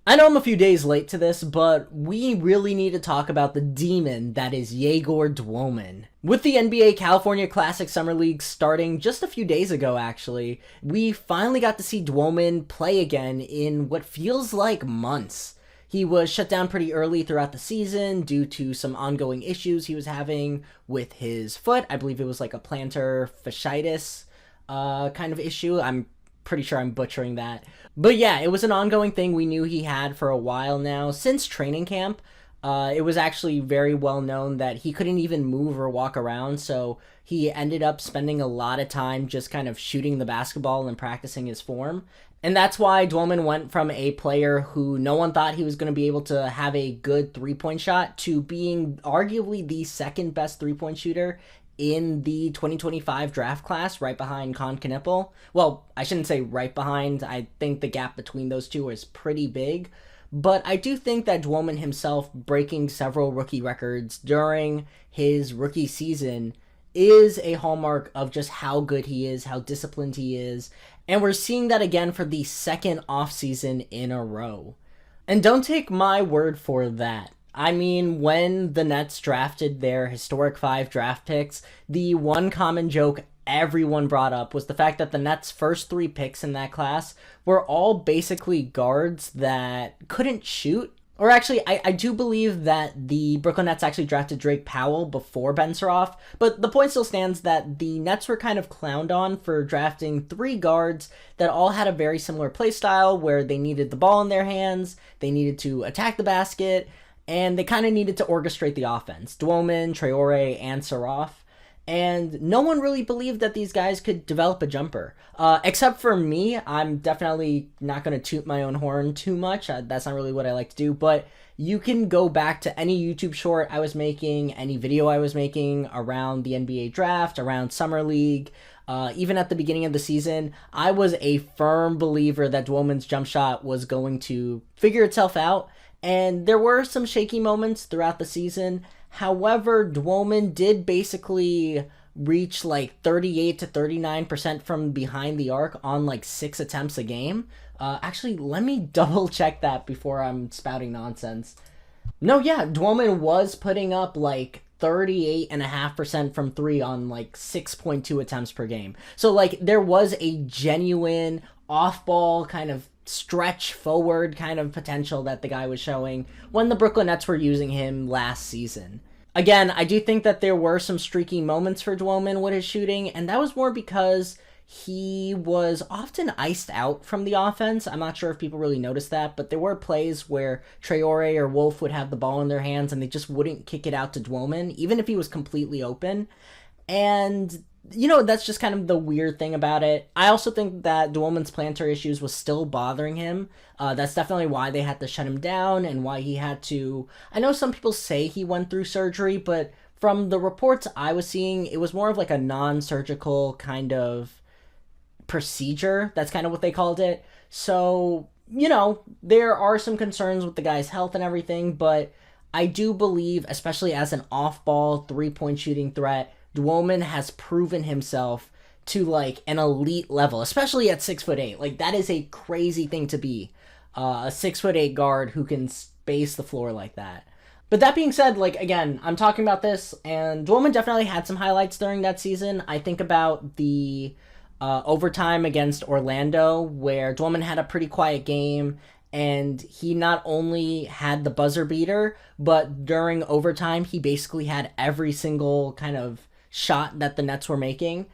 I know I'm a few days late to this, but we really need to talk about the demon that is Egor Demin. With the NBA California Classic Summer League starting just a few days ago, actually, we finally got to see Demin play again in what feels like months. He was shut down pretty early throughout the season due to some ongoing issues he was having with his foot. I believe it was like a plantar fasciitis kind of issue. I'm pretty sure I'm butchering that. But yeah, it was an ongoing thing we knew he had for a while now. Since training camp, it was actually very well known that he couldn't even move or walk around, so he ended up spending a lot of time just kind of shooting the basketball and practicing his form. And that's why Demin went from a player who no one thought he was going to be able to have a good three-point shot to being arguably the second best three-point shooter in the 2025 draft class, right behind Con Knipple. Well, I shouldn't say right behind. I think the gap between those two is pretty big. But I do think that Demin himself breaking several rookie records during his rookie season is a hallmark of just how good he is, how disciplined he is. And we're seeing that again for the second offseason in a row. And don't take my word for that. I mean, when the Nets drafted their historic 5 draft picks, the one common joke everyone brought up was the fact that the Nets' first 3 picks in that class were all basically guards that couldn't shoot. Or actually, I do believe that the Brooklyn Nets actually drafted Drake Powell before Ben Saroff, but the point still stands that the Nets were kind of clowned on for drafting 3 guards that all had a very similar play style where they needed the ball in their hands, they needed to attack the basket, and they kind of needed to orchestrate the offense. Demin, Traore, and Saroff. And no one really believed that these guys could develop a jumper. Except for me. I'm definitely not going to toot my own horn too much. That's not really what I like to do. But you can go back to any YouTube short I was making, any video I was making around the NBA draft, around Summer League, even at the beginning of the season. I was a firm believer that Demin's jump shot was going to figure itself out. And there were some shaky moments throughout the season. However, Demin did basically reach like 38 to 39% from behind the arc on like 6 attempts a game. Actually, let me double check that before I'm spouting nonsense. No, yeah, Demin was putting up like 38.5% from 3 on like 6.2 attempts per game. So like there was a genuine off-ball kind of stretch forward kind of potential that the guy was showing when the Brooklyn Nets were using him last season. Again, I do think that there were some streaky moments for Demin with his shooting, and that was more because he was often iced out from the offense. I'm not sure if people really noticed that, but there were plays where Traore or Wolf would have the ball in their hands and they just wouldn't kick it out to Demin, even if he was completely open. And that's just kind of the weird thing about it. I also think that Demin's plantar issues was still bothering him. That's definitely why they had to shut him down and why he had to... I know some people say he went through surgery, but from the reports I was seeing, it was more of like a non-surgical kind of procedure. That's kind of what they called it. So, there are some concerns with the guy's health and everything, but I do believe, especially as an off-ball three-point shooting threat, Demin has proven himself to like an elite level, especially at 6'8". Like that is a crazy thing to be, a 6'8" guard who can space the floor like that. But that being said, like again, I'm talking about this, and Demin definitely had some highlights during that season. I think about the overtime against Orlando, where Demin had a pretty quiet game. And he not only had the buzzer beater, but during overtime, he basically had every single kind of shot that the Nets were making.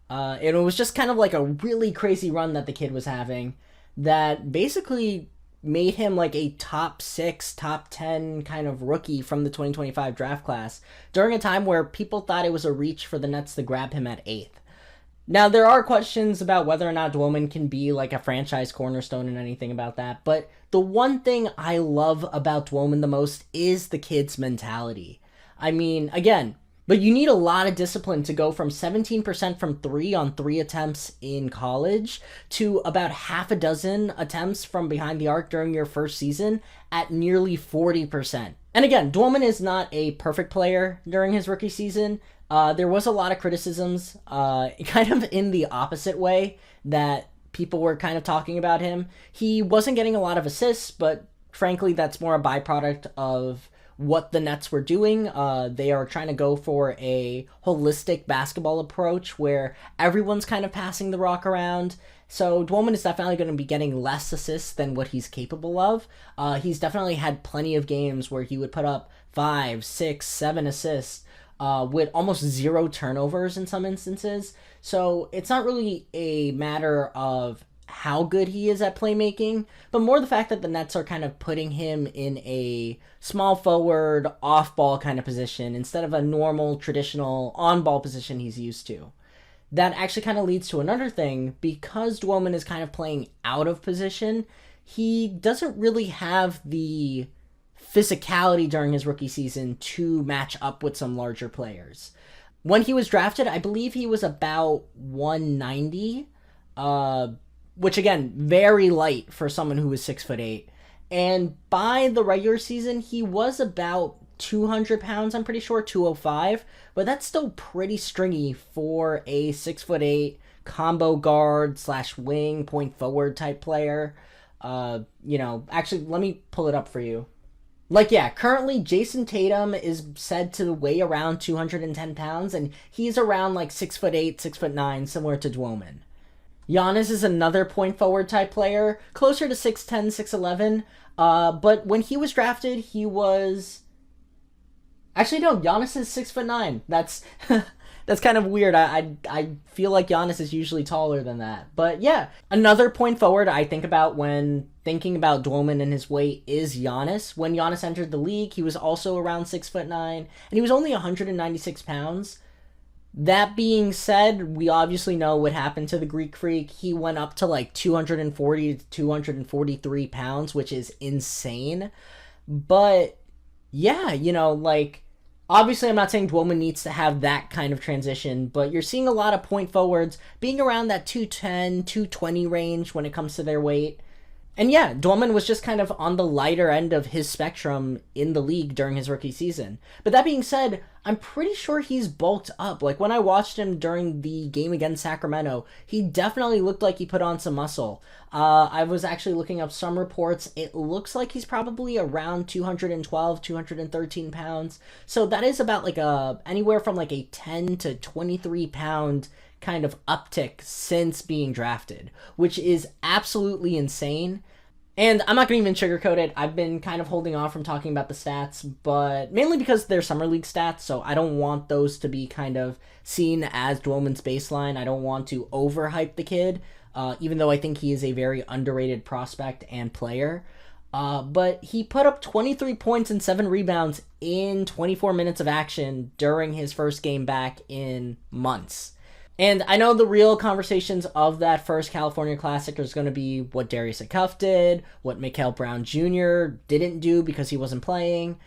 And it was just kind of like a really crazy run that the kid was having that basically made him like a top 6, top 10 kind of rookie from the 2025 draft class during a time where people thought it was a reach for the Nets to grab him at 8th. Now, there are questions about whether or not Demin can be like a franchise cornerstone and anything about that, but the one thing I love about Demin the most is the kid's mentality. I mean, again, but you need a lot of discipline to go from 17% from 3 on 3 attempts in college to about half a dozen attempts from behind the arc during your first season at nearly 40%. And again, Demin is not a perfect player during his rookie season. There was a lot of criticisms, kind of in the opposite way that people were kind of talking about him. He wasn't getting a lot of assists, but Frankly, that's more a byproduct of what the Nets were doing. They are trying to go for a holistic basketball approach where everyone's kind of passing the rock around. So Dwoman is definitely going to be getting less assists than what he's capable of. He's definitely had plenty of games where he would put up 5, 6, 7 assists with almost 0 turnovers in some instances. So it's not really a matter of how good he is at playmaking, but more the fact that the Nets are kind of putting him in a small forward, off-ball kind of position instead of a normal, traditional on-ball position he's used to. That actually kind of leads to another thing. Because Dwoman is kind of playing out of position, he doesn't really have the physicality during his rookie season to match up with some larger players. When he was drafted, I believe he was about 190, which again, very light for someone who was 6'8". And by the regular season, he was about 200 pounds, I'm pretty sure, 205. But that's still pretty stringy for a 6'8" combo guard / wing, point forward type player. Actually, let me pull it up for you. Currently Jason Tatum is said to weigh around 210 pounds, and he's around 6'8", 6'9", similar to Dwoman. Giannis is another point forward type player, closer to 6'10", 6'11", but when he was drafted, he was... Actually, no, Giannis is 6'9". That's that's kind of weird. I feel like Giannis is usually taller than that. But yeah, another point forward I think about when thinking about Dwoman and his weight is Giannis. When Giannis entered the league, he was also around 6'9", and he was only 196 pounds. That being said, we obviously know what happened to the Greek Freak. He went up to 240 to 243 pounds, which is insane. But yeah, obviously I'm not saying Dwoman needs to have that kind of transition, but you're seeing a lot of point forwards being around that 210, 220 range when it comes to their weight. And yeah, Dwoman was just kind of on the lighter end of his spectrum in the league during his rookie season. But that being said, I'm pretty sure he's bulked up. When I watched him during the game against Sacramento, he definitely looked like he put on some muscle. I was actually looking up some reports. It looks like he's probably around 212, 213 pounds. So that is about anywhere from a 10 to 23 pound kind of uptick since being drafted, which is absolutely insane. And I'm not going to even sugarcoat it. I've been kind of holding off from talking about the stats, but mainly because they're summer league stats, so I don't want those to be kind of seen as Dwoman's baseline. I don't want to overhype the kid, even though I think he is a very underrated prospect and player. But he put up 23 points and 7 rebounds in 24 minutes of action during his first game back in months. And I know the real conversations of that first California Classic is going to be what Darius Acuff did, what Mikal Brown Jr. didn't do because he wasn't playing.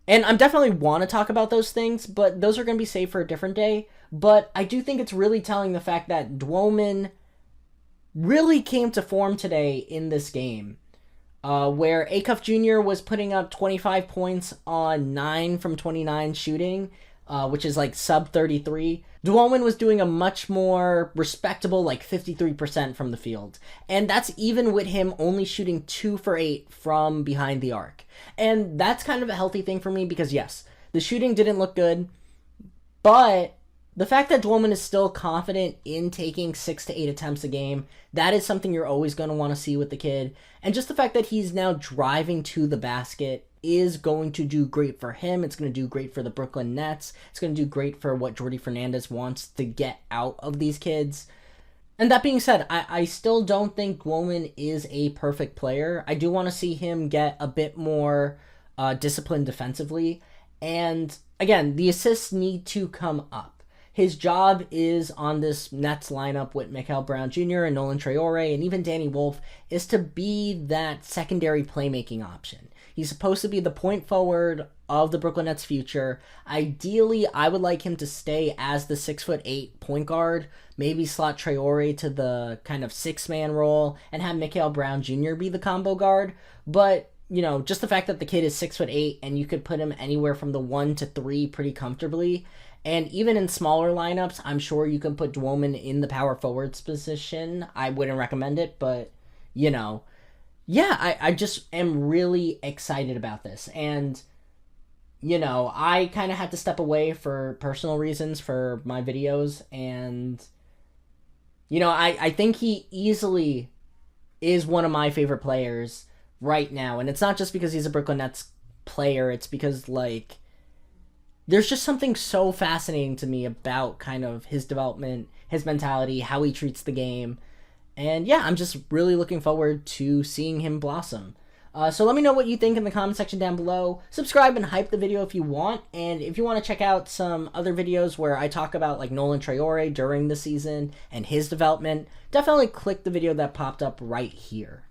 And I definitely want to talk about those things, but those are going to be saved for a different day. But I do think it's really telling the fact that Dwoman really came to form today in this game, where Acuff Jr. was putting up 25 points on 9 from 29 shooting, which is sub 33. Dwoman was doing a much more respectable 53% from the field. And that's even with him only shooting 2 for 8 from behind the arc. And that's kind of a healthy thing for me because yes, the shooting didn't look good, but the fact that Dwoman is still confident in taking 6 to 8 attempts a game, that is something you're always going to want to see with the kid. And just the fact that he's now driving to the basket is going to do great for him. It's going to do great for the Brooklyn Nets. It's going to do great for what Jordi Fernandez wants to get out of these kids. And that being said, I still don't think Dwoman is a perfect player. I do want to see him get a bit more disciplined defensively. And again, the assists need to come up. His job is on this Nets lineup with Mikal Brown Jr. and Nolan Traore and even Danny Wolf is to be that secondary playmaking option. He's supposed to be the point forward of the Brooklyn Nets' future. Ideally, I would like him to stay as the 6'8" point guard, maybe slot Traore to the kind of 6-man role and have Mikal Brown Jr. be the combo guard. But, just the fact that the kid is 6'8" and you could put him anywhere from the 1 to 3 pretty comfortably. And even in smaller lineups, I'm sure you can put Dwoman in the power forwards position. I wouldn't recommend it, but, Yeah, I just am really excited about this. And, I kind of had to step away for personal reasons for my videos. And, I think he easily is one of my favorite players right now. And it's not just because he's a Brooklyn Nets player, it's because, like, there's just something so fascinating to me about kind of his development, his mentality, how he treats the game. And yeah, I'm just really looking forward to seeing him blossom. So let me know what you think in the comment section down below. Subscribe and hype the video if you want. And if you want to check out some other videos where I talk about like Nolan Traore during the season and his development, definitely click the video that popped up right here.